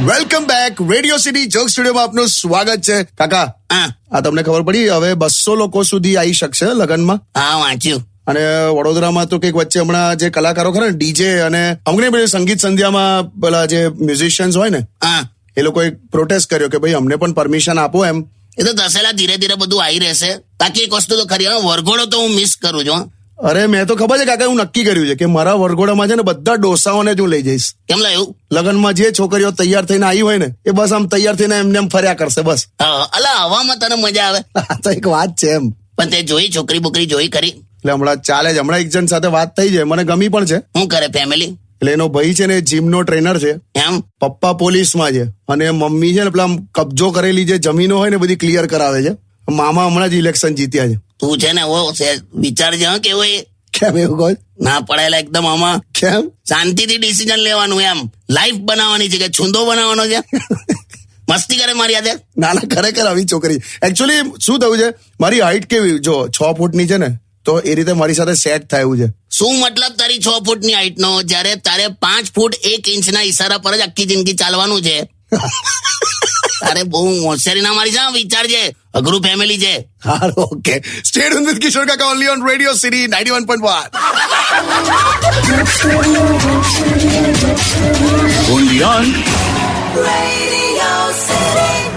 Welcome back. Radio city joke સ્ટુડિયોમાં આપનું સ્વાગત છે. કાકા, આ તમને ખબર પડી હવે 200 લોકો સુધી આવી શકશે લગ્નમાં? હા, વાંચ્યું. અને વડોદરામાં તો કંઈક વચ્ચે હમણાં જે કલાકારો ખરા ને ડીજે અને અમુક પેલી સંગીત સંધ્યામાં પેલા જે મ્યુઝિશિયન્સ હોય ને એ લોકોએ પ્રોટેસ્ટ કર્યો કે ભાઈ અમને પણ પરમિશન આપો એમ. એ તો દસેલા ધીરે ધીરે બધું આવી રહેશે. બાકી એક વસ્તુ તો ખરી, વરઘોડો તો હું મિસ કરું છું. અરે મેં તો ખબર છે કાકા, હું નક્કી કર્યું છે કે મારા વરઘોડામાં છે ને બધા ડોસાઓને જ હું લઈ જઈશ. કેમ લાયું? લગ્નમાં જે છોકરીઓ તૈયાર થઈને આવી હોય ને એ બસ આમ તૈયાર થઈને એમને એમ ફર્યા કરશે બસ. અલા, હવામાં તને મજા આવે. તો એક વાત છે એમ. પણ તે જોઈ છોકરી બોકરી જોઈ ખરી? એટલે હમણાં ચાલે છે, હમણાં એક જણ સાથે વાત થઈ છે, મને ગમી પણ છે. શું કરે ફેમિલી? એટલે એનો ભાઈ છે ને જીમનો ટ્રેનર છે, એમ? પપ્પા પોલીસમાં છે અને મમ્મી છે ને પેલા કબજો કરેલી જે જમીનો હોય ને બધી ક્લિયર કરાવે છે. મામા હમણાં જ ઇલેક્શન જીત્યા છે. તું છે ને વિચારજે કેવો એ. કેમ એવું કહો? ના પડેલા એકદમ આમાં. કેમ? શાંતિથી ડિસિઝન લેવાનું, એમ લાઈફ બનાવવાની છે કે છુંદો બનાવવાનો છે? મસ્તી કરે મારી યાદે. ના ના, ખરેખર આવી છોકરી. એકચ્યુઅલી શું થયું છે, મારી હાઈટ કેવી જો 6 ફૂટની છે ને, તો એ રીતે મારી સાથે સેટ થાય એવું છે. શું મતલબ તારી 6 ફૂટની હાઈટ નો, જયારે તારે 5 ફૂટ 1 ઇંચના ઈશારા પર જ આખી જિંદગી ચાલવાનું છે? અરે બહુ હોશિયારી ના મારી છે, વિચારજે, અઘરું ફેમિલી છે. હા, ઓકે. સ્ટે ટ્યુન્ડ વિથ કિશોર કાકા only on radio city 91.1. Only on Radio City.